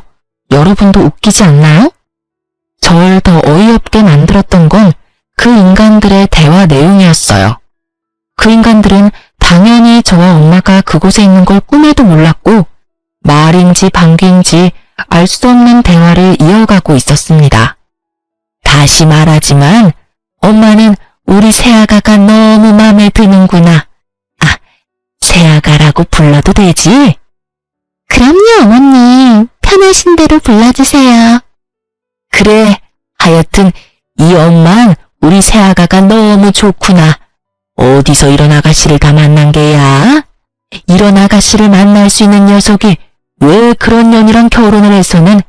여러분도 웃기지 않나요? 절 더 어이없게 만들었던 건 그 인간들의 대화 내용이었어요. 그 인간들은 당연히 저와 엄마가 그곳에 있는 걸 꿈에도 몰랐고 말인지 방귀인지 알 수 없는 대화를 이어가고 있었습니다. 다시 말하지만 엄마는 우리 새아가가 너무 마음에 드는구나. 아, 새아가라고 불러도 되지? 그럼요, 어머님. 편하신 대로 불러주세요. 그래, 하여튼 이 엄만 우리 새아가가 너무 좋구나. 어디서 이런 아가씨를 다 만난 게야? 이런 아가씨를 만날 수 있는 녀석이 왜 그런 년이랑 결혼을 해서는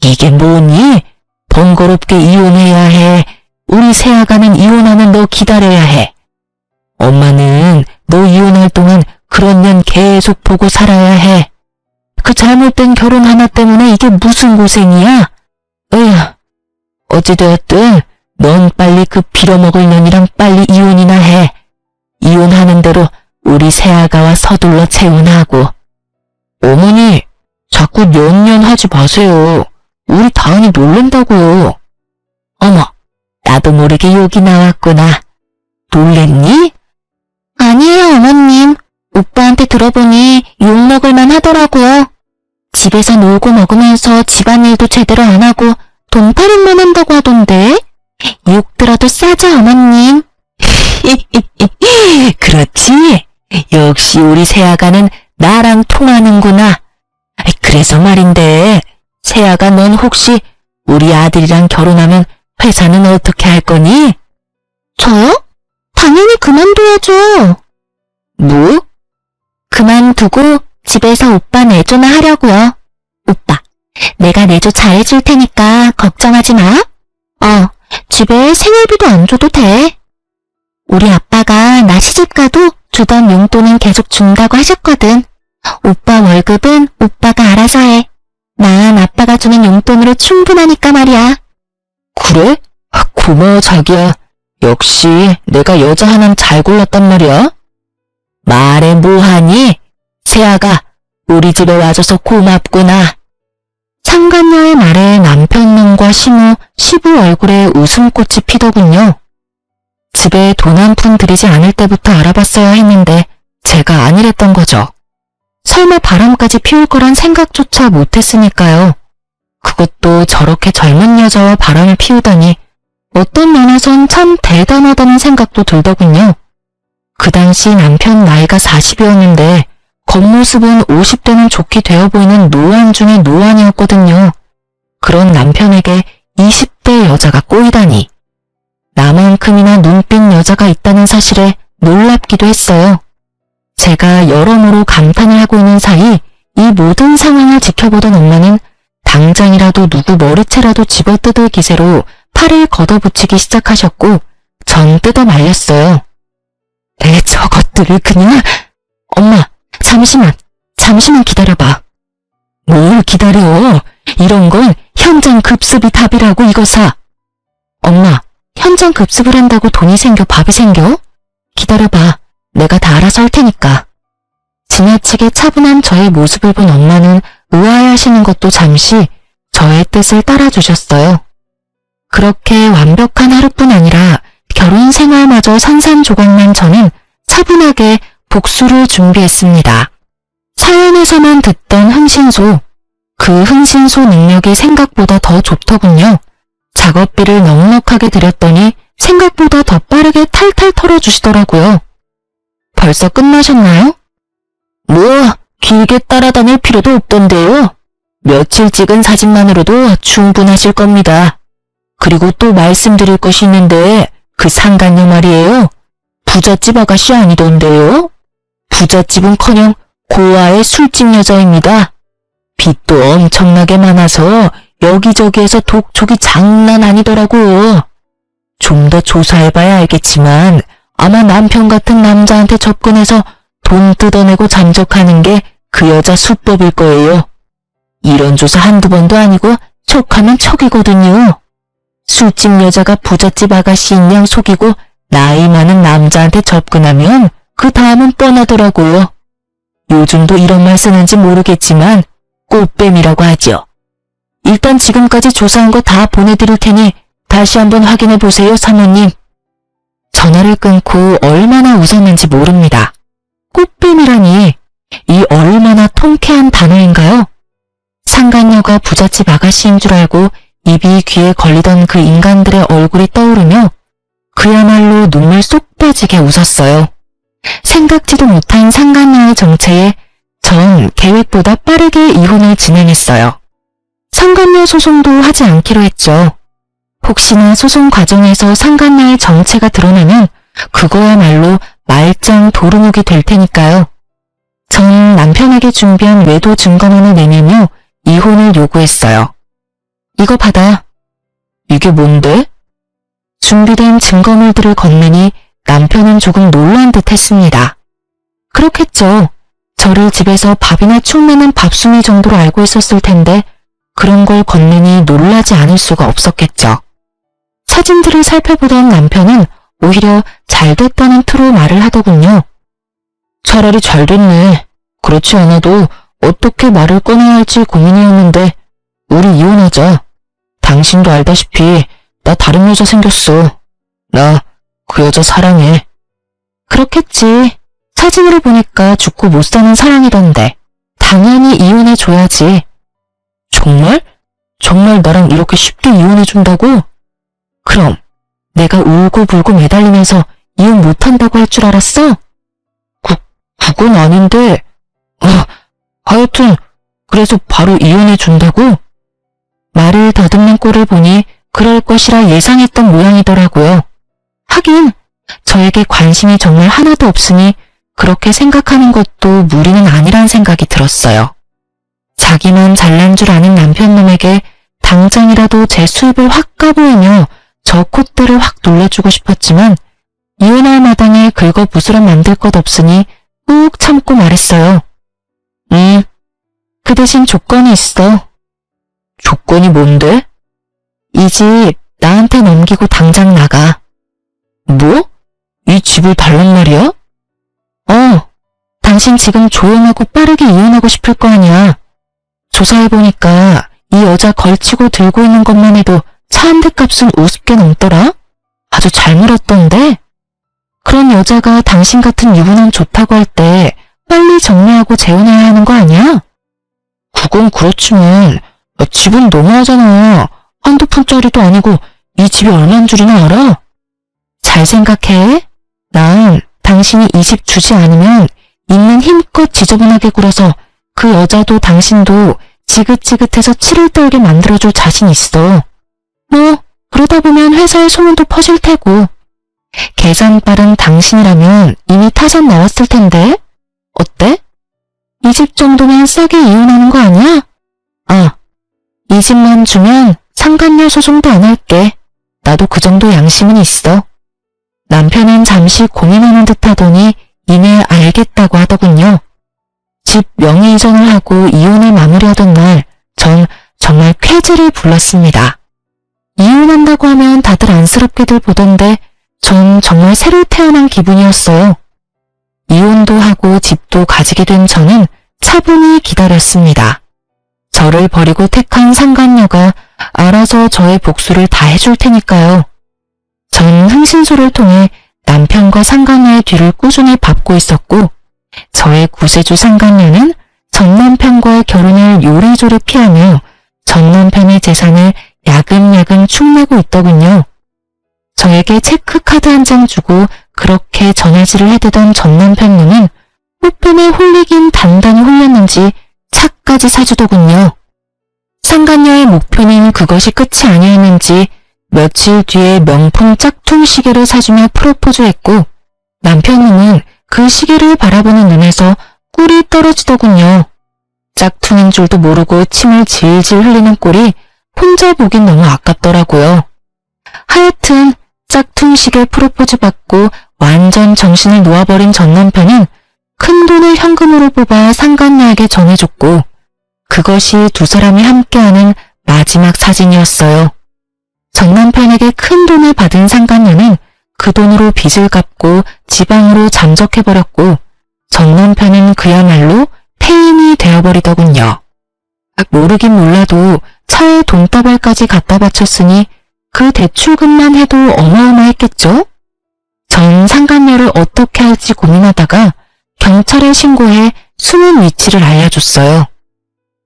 이게 뭐니? 번거롭게 이혼해야 해. 우리 새아가는 이혼하는 너 기다려야 해. 엄마는 너 이혼할 동안 그런 년 계속 보고 살아야 해. 그 잘못된 결혼 하나 때문에 이게 무슨 고생이야? 에휴, 어찌되었든 넌 빨리 그 빌어먹을 년이랑 빨리 이혼이나 해. 이혼하는 대로 우리 새아가와 서둘러 재혼하고. 어머니, 자꾸 년년 하지 마세요. 우리 다은이 놀란다고요. 어머, 나도 모르게 욕이 나왔구나. 놀랬니? 아니에요, 어머님. 오빠한테 들어보니 욕먹을만 하더라고요. 집에서 놀고 먹으면서 집안일도 제대로 안 하고 돈타령만 한다고 하던데. 욕 들어도 싸죠, 어머님. 그렇지? 역시 우리 새아가는 나랑 통하는구나. 그래서 말인데, 새아가 넌 혹시 우리 아들이랑 결혼하면 회사는 어떻게 할 거니? 저요? 당연히 그만둬야죠. 뭐? 그만두고 집에서 오빠 내조나 하려고요. 오빠, 내가 내조 잘해줄 테니까 걱정하지 마. 집에 생활비도 안 줘도 돼. 우리 아빠가 나 시집가도 주던 용돈은 계속 준다고 하셨거든. 오빠 월급은 오빠가 알아서 해. 난 아빠가 주는 용돈으로 충분하니까 말이야. 그래? 고마워 자기야. 역시 내가 여자 하나는 잘 골랐단 말이야. 말해 뭐하니? 세아가 우리 집에 와줘서 고맙구나. 상간녀의 말에 남편 눈과 시부 얼굴에 웃음꽃이 피더군요. 집에 돈 한 푼 들이지 않을 때부터 알아봤어야 했는데 제가 아니랬던 거죠. 설마 바람까지 피울 거란 생각조차 못했으니까요. 그것도 저렇게 젊은 여자와 바람을 피우다니 어떤 면에선 참 대단하다는 생각도 들더군요. 그 당시 남편 나이가 40이었는데 겉모습은 50대는 좋게 되어 보이는 노안 중의 노안이었거든요. 그런 남편에게 20대 여자가 꼬이다니. 나만큼이나 눈빛 여자가 있다는 사실에 놀랍기도 했어요. 제가 여러모로 감탄을 하고 있는 사이 이 모든 상황을 지켜보던 엄마는 당장이라도 누구 머리채라도 집어뜯을 기세로 팔을 걷어붙이기 시작하셨고 전 뜯어 말렸어요. 내 저것들을 그냥... 엄마, 잠시만 기다려봐. 뭘 기다려? 이런 건 현장 급습이 답이라고 이거사. 엄마, 현장 급습을 한다고 돈이 생겨 밥이 생겨? 기다려봐. 내가 다 알아서 할 테니까. 지나치게 차분한 저의 모습을 본 엄마는 의아해하시는 것도 잠시 저의 뜻을 따라주셨어요. 그렇게 완벽한 하루뿐 아니라 결혼 생활마저 산산조각난 저는 차분하게 복수를 준비했습니다. 사연에서만 듣던 흥신소. 그 흥신소 능력이 생각보다 더 좋더군요. 작업비를 넉넉하게 들였더니 생각보다 더 빠르게 탈탈 털어주시더라고요. 벌써 끝나셨나요? 뭐 길게 따라다닐 필요도 없던데요. 며칠 찍은 사진만으로도 충분하실 겁니다. 그리고 또 말씀드릴 것이 있는데 그 상간녀 말이에요. 부잣집 아가씨 아니던데요. 부잣집은커녕 고아의 술집 여자입니다. 빚도 엄청나게 많아서 여기저기에서 독촉이 장난 아니더라고요. 좀 더 조사해봐야 알겠지만 아마 남편 같은 남자한테 접근해서 돈 뜯어내고 잠적하는 게 그 여자 수법일 거예요. 이런 조사 한두 번도 아니고 척하면 척이거든요. 술집 여자가 부잣집 아가씨인 양 속이고 나이 많은 남자한테 접근하면 그 다음은 뻔하더라고요. 요즘도 이런 말 쓰는지 모르겠지만 꽃뱀이라고 하죠. 일단 지금까지 조사한 거 다 보내드릴 테니 다시 한번 확인해 보세요, 사모님. 전화를 끊고 얼마나 웃었는지 모릅니다. 꽃뱀이라니 이 얼마나 통쾌한 단어인가요? 상간녀가 부잣집 아가씨인 줄 알고 입이 귀에 걸리던 그 인간들의 얼굴이 떠오르며 그야말로 눈물 쏙 빠지게 웃었어요. 생각지도 못한 상간녀의 정체에 전 계획보다 빠르게 이혼을 진행했어요. 상간녀 소송도 하지 않기로 했죠. 혹시나 소송 과정에서 상간녀의 정체가 드러나면 그거야말로 말짱 도루묵이 될 테니까요. 전 남편에게 준비한 외도 증거문을 내밀며 이혼을 요구했어요. 이거 받아. 이게 뭔데? 준비된 증거물들을 건네니 남편은 조금 놀란 듯 했습니다. 그렇겠죠. 저를 집에서 밥이나 축 내는 밥순이 정도로 알고 있었을 텐데 그런 걸 건네니 놀라지 않을 수가 없었겠죠. 사진들을 살펴보던 남편은 오히려 잘 됐다는 투로 말을 하더군요. 차라리 잘 됐네. 그렇지 않아도 어떻게 말을 꺼내야 할지 고민이었는데 우리 이혼하자. 당신도 알다시피 나 다른 여자 생겼어. 나 그 여자 사랑해. 그렇겠지. 사진으로 보니까 죽고 못 사는 사랑이던데 당연히 이혼해줘야지. 정말? 정말 나랑 이렇게 쉽게 이혼해준다고? 그럼 내가 울고불고 매달리면서 이혼 못한다고 할 줄 알았어? 그건 아닌데. 하여튼 그래서 바로 이혼해준다고? 말을 더듬는 꼴을 보니 그럴 것이라 예상했던 모양이더라고요. 하긴 저에게 관심이 정말 하나도 없으니 그렇게 생각하는 것도 무리는 아니란 생각이 들었어요. 자기만 잘난 줄 아는 남편놈에게 당장이라도 제 수입을 확 까보이며 저 콧대를 확 놀려주고 싶었지만 이혼할 마당에 긁어 부스럼 만들 것 없으니 꾹 참고 말했어요. 그 대신 조건이 있어. 조건이 뭔데? 이 집 나한테 넘기고 당장 나가. 뭐? 이 집을 달란 말이야? 당신 지금 조용하고 빠르게 이혼하고 싶을 거 아니야. 조사해보니까 이 여자 걸치고 들고 있는 것만 해도 차 한 대 값은 우습게 넘더라? 아주 잘 물었던데? 그런 여자가 당신 같은 유부남 좋다고 할 때 빨리 정리하고 재혼해야 하는 거 아니야? 그건 그렇지만 집은 너무하잖아. 한두 푼짜리도 아니고 이 집이 얼만 줄이나 알아? 잘 생각해. 난 당신이 이 집 주지 않으면 있는 힘껏 지저분하게 굴어서 그 여자도 당신도 지긋지긋해서 치를 떨게 만들어줄 자신 있어. 뭐 그러다 보면 회사에 소문도 퍼질 테고. 계산 빠른 당신이라면 이미 타산 나왔을 텐데. 어때? 이 집 정도면 싸게 이혼하는 거 아니야? 이 집만 주면 상간녀 소송도 안 할게. 나도 그 정도 양심은 있어. 남편은 잠시 고민하는 듯 하더니 이내 알겠다고 하더군요. 집 명의 이전을 하고 이혼을 마무리하던 날, 전 정말 쾌재를 불렀습니다. 이혼한다고 하면 다들 안쓰럽게들 보던데 전 정말 새로 태어난 기분이었어요. 이혼도 하고 집도 가지게 된 저는 차분히 기다렸습니다. 저를 버리고 택한 상간녀가 알아서 저의 복수를 다 해줄 테니까요. 전 흥신소를 통해 남편과 상간녀의 뒤를 꾸준히 밟고 있었고 저의 구세주 상간녀는 전 남편과의 결혼을 요리조리 피하며 전 남편의 재산을 야금야금 축내고 있더군요. 저에게 체크카드 한 장 주고 그렇게 전화질을 해대던 전 남편님은 우편에 홀리긴 단단히 홀렸는지 차까지 사주더군요. 상간녀의 목표는 그것이 끝이 아니었는지 며칠 뒤에 명품 짝퉁 시계를 사주며 프로포즈했고 남편님은 그 시계를 바라보는 눈에서 꿀이 떨어지더군요. 짝퉁인 줄도 모르고 침을 질질 흘리는 꼴이 혼자 보긴 너무 아깝더라고요. 하여튼 짝퉁 시계 프로포즈 받고 완전 정신을 놓아버린 전 남편은 큰 돈을 현금으로 뽑아 상간녀에게 전해줬고 그것이 두 사람이 함께하는 마지막 사진이었어요. 전 남편에게 큰 돈을 받은 상간녀는 그 돈으로 빚을 갚고 지방으로 잠적해버렸고 전 남편은 그야말로 폐인이 되어버리더군요. 모르긴 몰라도 차에 돈다발까지 갖다 바쳤으니 그 대출금만 해도 어마어마했겠죠? 전 상간녀를 어떻게 할지 고민하다가 경찰에 신고해 숨은 위치를 알려줬어요.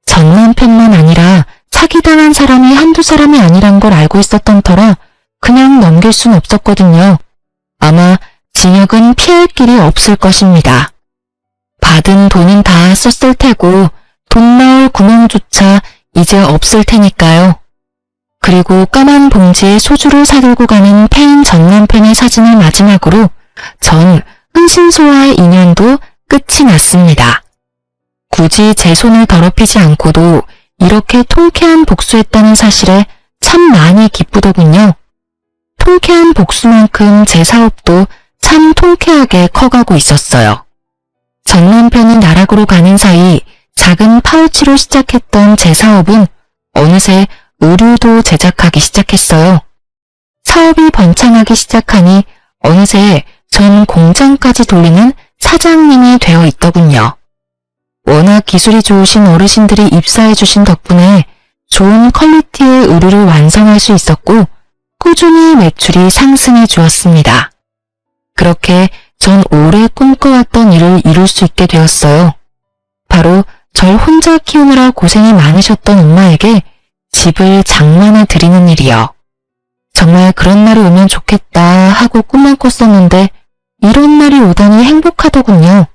전 남편만 아니라 사기당한 사람이 한두 사람이 아니란 걸 알고 있었던 터라 그냥 넘길 순 없었거든요. 아마 징역은 피할 길이 없을 것입니다. 받은 돈은 다 썼을 테고 돈 나올 구멍조차 이제 없을 테니까요. 그리고 까만 봉지에 소주를 사들고 가는 폐인 전 남편의 사진을 마지막으로 전 흥신소와의 인연도 끝이 났습니다. 굳이 제 손을 더럽히지 않고도 이렇게 통쾌한 복수했다는 사실에 참 많이 기쁘더군요. 통쾌한 복수만큼 제 사업도 참 통쾌하게 커가고 있었어요. 전 남편이 나락으로 가는 사이 작은 파우치로 시작했던 제 사업은 어느새 의류도 제작하기 시작했어요. 사업이 번창하기 시작하니 어느새 전 공장까지 돌리는 사장님이 되어 있더군요. 워낙 기술이 좋으신 어르신들이 입사해 주신 덕분에 좋은 퀄리티의 의류를 완성할 수 있었고 꾸준히 매출이 상승해 주었습니다. 그렇게 전 오래 꿈꿔왔던 일을 이룰 수 있게 되었어요. 바로 절 혼자 키우느라 고생이 많으셨던 엄마에게 집을 장만해 드리는 일이요. 정말 그런 날이 오면 좋겠다 하고 꿈만 꿨었는데 이런 날이 오다니 행복하더군요.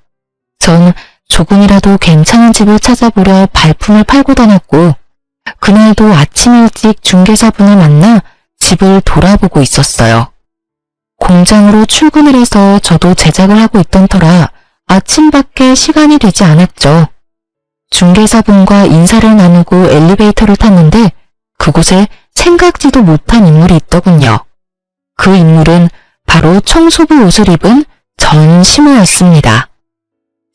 전 조금이라도 괜찮은 집을 찾아보려 발품을 팔고 다녔고 그날도 아침 일찍 중개사분을 만나 집을 돌아보고 있었어요. 공장으로 출근을 해서 저도 제작을 하고 있던 터라 아침밖에 시간이 되지 않았죠. 중개사분과 인사를 나누고 엘리베이터를 탔는데 그곳에 생각지도 못한 인물이 있더군요. 그 인물은 바로 청소부 옷을 입은 전시모였습니다.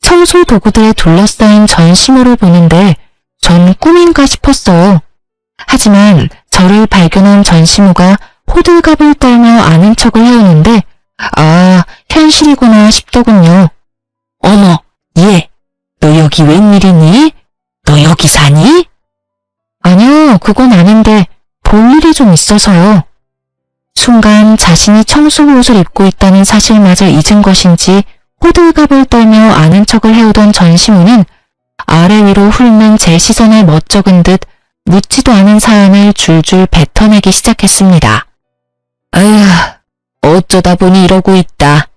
청소 도구들에 둘러싸인 전시모를 보는데 전 꿈인가 싶었어요. 하지만 저를 발견한 전시모가 호들갑을 떨며 아는 척을 해오는데 아, 현실이구나 싶더군요. 어머, 얘, 너 여기 웬일이니? 너 여기 사니? 아니요, 그건 아닌데 볼 일이 좀 있어서요. 순간 자신이 청소부 옷을 입고 있다는 사실마저 잊은 것인지 호들갑을 떨며 아는 척을 해오던 전시모는 아래 위로 훑는 제 시선에 멋쩍은 듯 묻지도 않은 사연을 줄줄 뱉어내기 시작했습니다. 아휴, 어쩌다 보니 이러고 있다.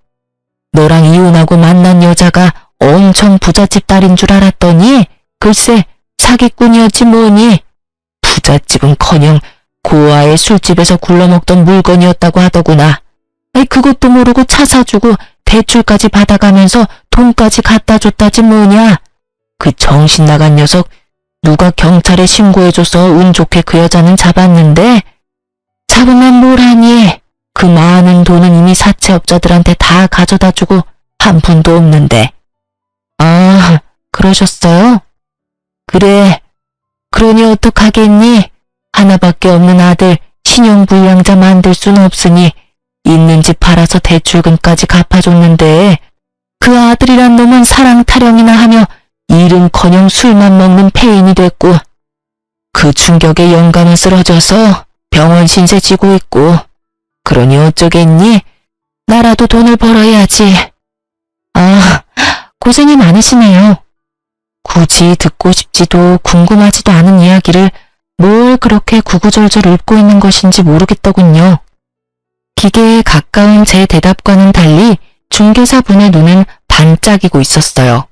너랑 이혼하고 만난 여자가 엄청 부잣집 딸인 줄 알았더니 글쎄 사기꾼이었지 뭐니. 부잣집은커녕 고아의 술집에서 굴러먹던 물건이었다고 하더구나. 그것도 모르고 차 사주고 대출까지 받아가면서 돈까지 갖다 줬다지 뭐냐. 그 정신 나간 녀석 누가 경찰에 신고해줘서 운 좋게 그 여자는 잡았는데 잡으면 뭘 하니. 그 많은 돈은 이미 사채업자들한테 다 가져다 주고 한 푼도 없는데. 아, 그러셨어요? 그래. 그러니 어떡하겠니? 하나밖에 없는 아들 신용불량자 만들 순 없으니 있는 집 팔아서 대출금까지 갚아줬는데 그 아들이란 놈은 사랑 타령이나 하며 일은커녕 술만 먹는 폐인이 됐고 그 충격에 영감은 쓰러져서 병원 신세 지고 있고 그러니 어쩌겠니? 나라도 돈을 벌어야지. 아, 고생이 많으시네요. 굳이 듣고 싶지도 궁금하지도 않은 이야기를 뭘 그렇게 구구절절 읊고 있는 것인지 모르겠더군요. 기계에 가까운 제 대답과는 달리 중개사분의 눈은 반짝이고 있었어요.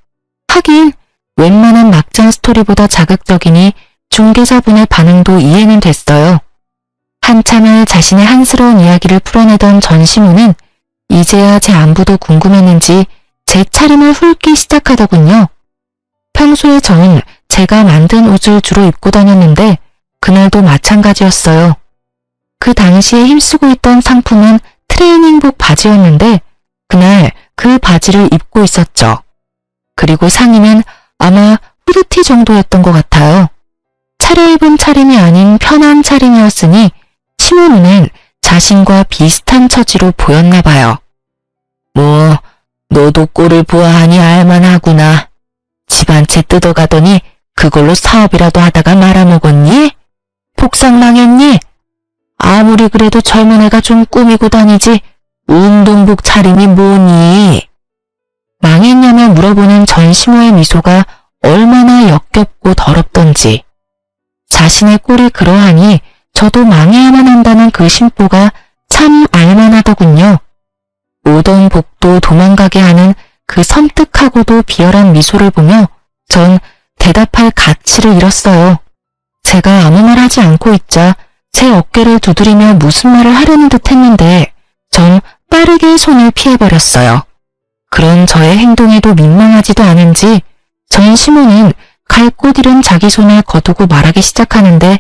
하긴 웬만한 막장 스토리보다 자극적이니 중개사분의 반응도 이해는 됐어요. 한참을 자신의 한스러운 이야기를 풀어내던 전시모는 이제야 제 안부도 궁금했는지 제 차림을 훑기 시작하더군요. 평소에 전 제가 만든 옷을 주로 입고 다녔는데 그날도 마찬가지였어요. 그 당시에 힘쓰고 있던 상품은 트레이닝복 바지였는데 그날 그 바지를 입고 있었죠. 그리고 상의는 아마 후드티 정도였던 것 같아요. 차려입은 차림이 아닌 편한 차림이었으니 시모 눈엔 자신과 비슷한 처지로 보였나 봐요. 뭐 너도 꼴을 보아하니 알만하구나. 집 한 채 뜯어가더니 그걸로 사업이라도 하다가 말아먹었니? 복상 망했니? 아무리 그래도 젊은 애가 좀 꾸미고 다니지 운동복 차림이 뭐니? 망했냐며 물어보는 전시모의 미소가 얼마나 역겹고 더럽던지. 자신의 꼴이 그러하니 저도 망해야만 한다는 그 심보가 참 알만하더군요. 오던 복도 도망가게 하는 그 섬뜩하고도 비열한 미소를 보며 전 대답할 가치를 잃었어요. 제가 아무 말 하지 않고 있자 제 어깨를 두드리며 무슨 말을 하려는 듯 했는데 전 빠르게 손을 피해버렸어요. 그런 저의 행동에도 민망하지도 않은지 전시모는 갈 곳 잃은 자기 손을 거두고 말하기 시작하는데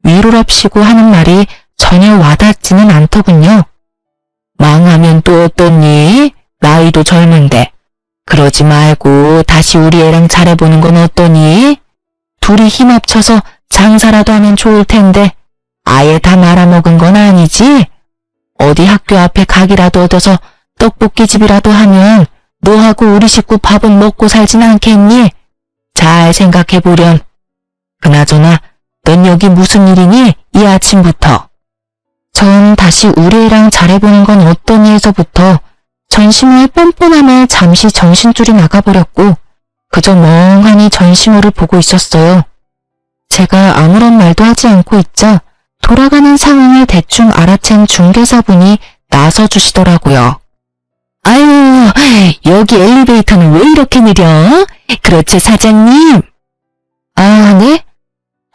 위로랍시고 하는 말이 전혀 와닿지는 않더군요. 망하면 또 어떠니? 나이도 젊은데. 그러지 말고 다시 우리 애랑 잘해보는 건 어떠니? 둘이 힘 합쳐서 장사라도 하면 좋을 텐데 아예 다 말아먹은 건 아니지? 어디 학교 앞에 가게라도 얻어서 떡볶이집이라도 하면 너하고 우리 식구 밥은 먹고 살진 않겠니? 잘 생각해보렴. 그나저나 넌 여기 무슨 일이니? 이 아침부터. 전 다시 우리 애랑 잘해보는 건 어떠니 해서부터 전시모의 뻔뻔함에 잠시 정신줄이 나가버렸고 그저 멍하니 전시모를 보고 있었어요. 제가 아무런 말도 하지 않고 있자 돌아가는 상황을 대충 알아챈 중개사분이 나서주시더라고요. 아유, 여기 엘리베이터는 왜 이렇게 느려? 그렇지, 사장님? 아, 네?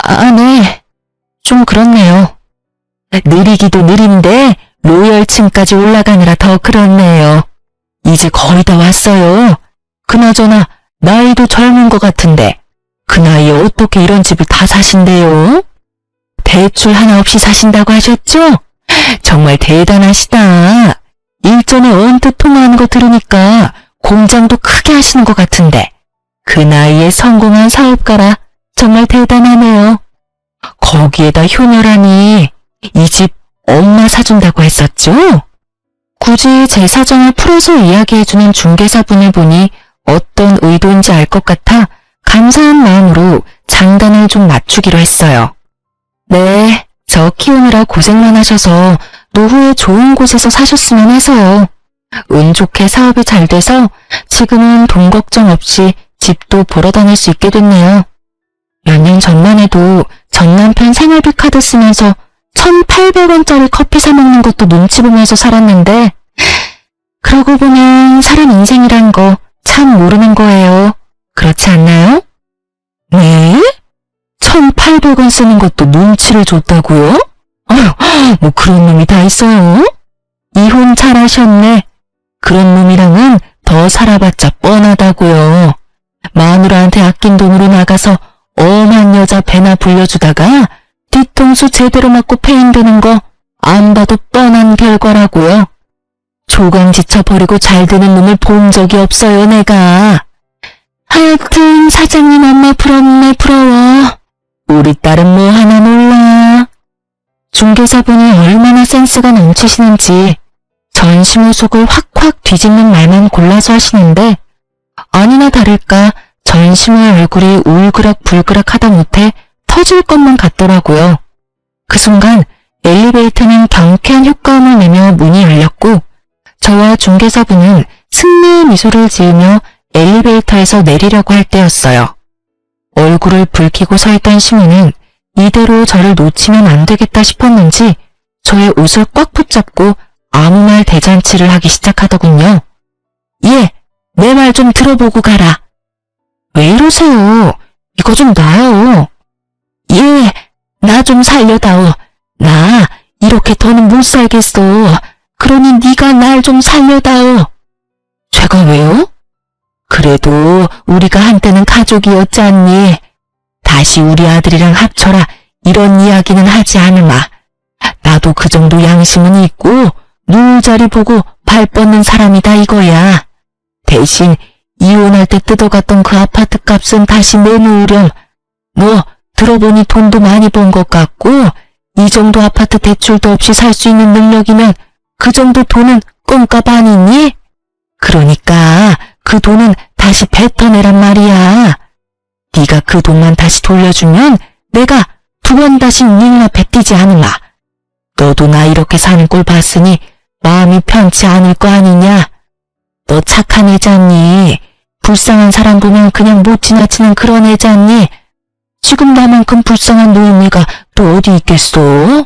아, 네. 좀 그렇네요. 느리기도 느린데 로열층까지 올라가느라 더 그렇네요. 이제 거의 다 왔어요. 그나저나 나이도 젊은 것 같은데 그 나이에 어떻게 이런 집을 다 사신대요? 대출 하나 없이 사신다고 하셨죠? 정말 대단하시다. 일전에 언뜻 통화하는 거 들으니까 공장도 크게 하시는 것 같은데 그 나이에 성공한 사업가라 정말 대단하네요. 거기에다 효녀라니 이 집 엄마 사준다고 했었죠? 굳이 제 사정을 풀어서 이야기해주는 중개사분을 보니 어떤 의도인지 알 것 같아 감사한 마음으로 장단을 좀 맞추기로 했어요. 네, 저 키우느라 고생만 하셔서 노후에 좋은 곳에서 사셨으면 해서요. 운 좋게 사업이 잘 돼서 지금은 돈 걱정 없이 집도 보러 다닐 수 있게 됐네요. 몇 년 전만 해도 전 남편 생활비 카드 쓰면서 1,800원짜리 커피 사 먹는 것도 눈치 보면서 살았는데 그러고 보면 사람 인생이란 거 참 모르는 거예요. 그렇지 않나요? 네? 1,800원 쓰는 것도 눈치를 줬다고요? 아휴, 뭐 그런 놈이 다 있어요? 이혼 잘하셨네. 그런 놈이랑은 더 살아봤자 뻔하다고요. 마누라한테 아낀 돈으로 나가서 엄한 여자 배나 불려주다가 뒤통수 제대로 맞고 폐인되는 거 안 봐도 뻔한 결과라고요. 조강지쳐 버리고 잘 되는 놈을 본 적이 없어요, 내가. 하여튼 사장님 엄마 부럽네, 부러워. 우리 딸은 뭐 하나 몰라. 중개사분이 얼마나 센스가 넘치시는지 전시모 속을 확확 뒤집는 말만 골라서 하시는데 아니나 다를까 전시모의 얼굴이 울그락불그락 하다 못해 터질 것만 같더라고요. 그 순간 엘리베이터는 경쾌한 효과음을 내며 문이 열렸고 저와 중개사분은 승리의 미소를 지으며 엘리베이터에서 내리려고 할 때였어요. 얼굴을 붉히고 서 있던 시모는 이대로 저를 놓치면 안 되겠다 싶었는지 저의 옷을 꽉 붙잡고 아무 말 대잔치를 하기 시작하더군요. 예, 내 말 좀 들어보고 가라. 왜 이러세요? 이거 좀 놔요. 예, 나 좀 살려다오. 나 이렇게 더는 못 살겠어. 그러니 네가 날 좀 살려다오. 제가 왜요? 그래도 우리가 한때는 가족이었지 않니? 다시 우리 아들이랑 합쳐라 이런 이야기는 하지 않으마. 나도 그 정도 양심은 있고 누울 자리 보고 발 뻗는 사람이다 이거야. 대신 이혼할 때 뜯어갔던 그 아파트 값은 다시 내놓으렴. 너 들어보니 돈도 많이 번 것 같고 이 정도 아파트 대출도 없이 살 수 있는 능력이면 그 정도 돈은 껌값 아니니? 그러니까 그 돈은 다시 뱉어내란 말이야. 네가 그 돈만 다시 돌려주면 내가 2번 다시 네 눈앞에 띄지 않으마. 너도 나 이렇게 사는 꼴 봤으니 마음이 편치 않을 거 아니냐. 너 착한 애잖니. 불쌍한 사람 보면 그냥 못 지나치는 그런 애잖니. 지금 나만큼 불쌍한 노인네가 또 어디 있겠소?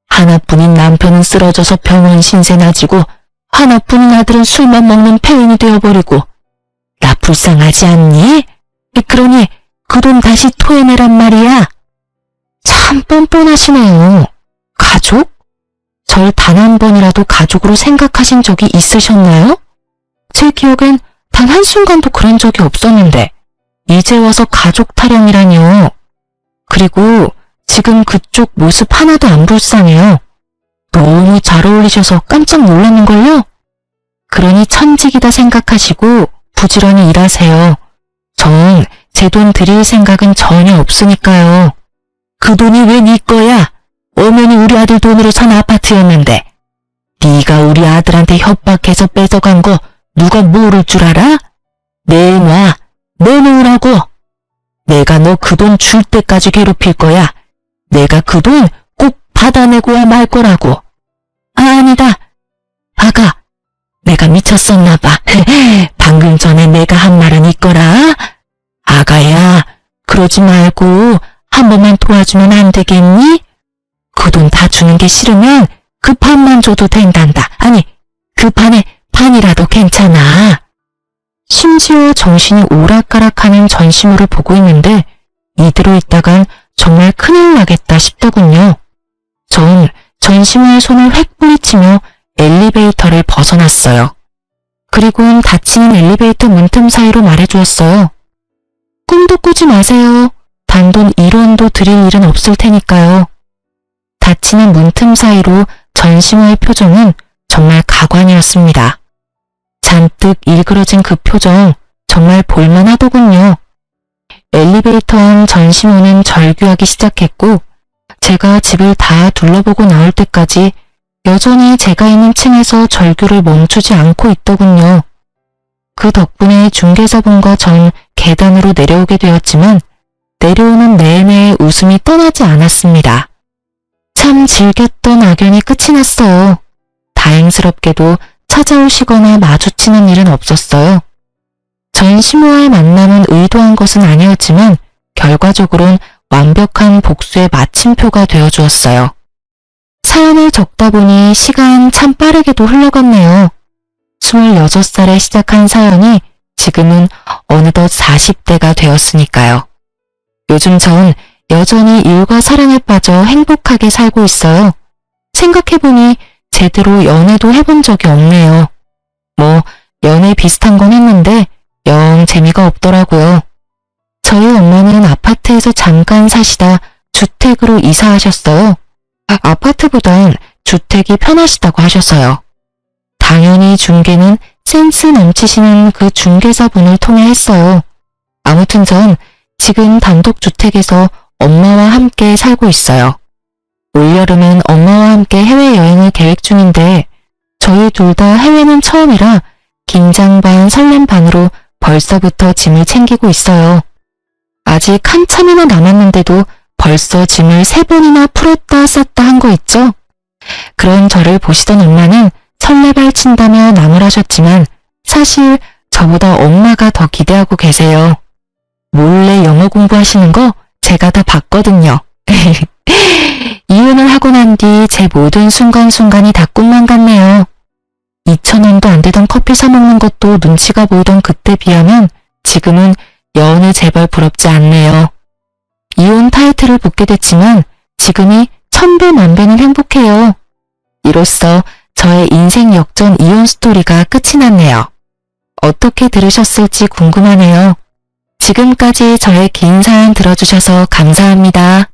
하나뿐인 남편은 쓰러져서 병원 신세 나지고 하나뿐인 아들은 술만 먹는 폐인이 되어버리고 나 불쌍하지 않니? 그러니 그 돈 다시 토해내란 말이야. 참 뻔뻔하시네요. 가족? 절 단 한 번이라도 가족으로 생각하신 적이 있으셨나요? 제 기억엔 단 한순간도 그런 적이 없었는데 이제 와서 가족 타령이라뇨. 그리고 지금 그쪽 모습 하나도 안 불쌍해요. 너무 잘 어울리셔서 깜짝 놀랐는걸요? 그러니 천직이다 생각하시고 부지런히 일하세요. 전 제 돈 드릴 생각은 전혀 없으니까요. 그 돈이 왜 네 거야? 엄연히 우리 아들 돈으로 산 아파트였는데. 네가 우리 아들한테 협박해서 뺏어간 거 누가 모를 줄 알아? 내놔. 내놓으라고. 내가 너 그 돈 줄 때까지 괴롭힐 거야. 내가 그 돈 꼭 받아내고야 말 거라고. 아, 아니다. 아가, 내가 미쳤었나 봐. 방금 전에 내가 한 말은 있거라. 아가야, 그러지 말고 한 번만 도와주면 안 되겠니? 그 돈 다 주는 게 싫으면 그 반만 줘도 된단다. 아니, 그 반에 반이라도 괜찮아. 심지어 정신이 오락가락하는 전시물을 보고 있는데 이대로 있다간 정말 큰일 나겠다 싶더군요. 전 전시물의 손을 획 뿌리치며 엘리베이터를 벗어났어요. 그리곤 닫히는 엘리베이터 문틈 사이로 말해주었어요. 꿈도 꾸지 마세요. 단돈 1원도 드릴 일은 없을 테니까요. 닫히는 문틈 사이로 전심호의 표정은 정말 가관이었습니다. 잔뜩 일그러진 그 표정 정말 볼만하더군요. 엘리베이터 안 전심호는 절규하기 시작했고 제가 집을 다 둘러보고 나올 때까지 여전히 제가 있는 층에서 절규를 멈추지 않고 있더군요. 그 덕분에 중개사분과 전 계단으로 내려오게 되었지만 내려오는 내내 웃음이 떠나지 않았습니다. 참 즐겼던 악연이 끝이 났어요. 다행스럽게도 찾아오시거나 마주치는 일은 없었어요. 전심호와의 만남은 의도한 것은 아니었지만 결과적으로는 완벽한 복수의 마침표가 되어주었어요. 사연을 적다 보니 시간 참 빠르게도 흘러갔네요. 26살에 시작한 사연이 지금은 어느덧 40대가 되었으니까요. 요즘 전 여전히 일과 사랑에 빠져 행복하게 살고 있어요. 생각해보니 제대로 연애도 해본 적이 없네요. 뭐 연애 비슷한 건 했는데 영 재미가 없더라고요. 저희 엄마는 아파트에서 잠깐 사시다 주택으로 이사하셨어요. 아파트보단 주택이 편하시다고 하셔서요. 당연히 중개는 센스 넘치시는 그 중개사분을 통해 했어요. 아무튼 전 지금 단독주택에서 엄마와 함께 살고 있어요. 올여름엔 엄마와 함께 해외여행을 계획 중인데 저희 둘 다 해외는 처음이라 긴장 반 설렘 반으로 벌써부터 짐을 챙기고 있어요. 아직 한참이나 남았는데도 벌써 짐을 3번이나 풀었다 쌌다 한 거 있죠? 그런 저를 보시던 엄마는 설레발 친다며 나무라셨지만 사실 저보다 엄마가 더 기대하고 계세요. 몰래 영어 공부하시는 거 제가 다 봤거든요. 이혼을 하고 난 뒤 제 모든 순간순간이 다 꿈만 같네요. 2,000원도 안 되던 커피 사 먹는 것도 눈치가 보이던 그때 비하면 지금은 여느 제발 부럽지 않네요. 이혼 타이틀을 붙게 됐지만 지금이 1000배 만배는 행복해요. 이로써 저의 인생 역전 이혼 스토리가 끝이 났네요. 어떻게 들으셨을지 궁금하네요. 지금까지 저의 긴 사연 들어주셔서 감사합니다.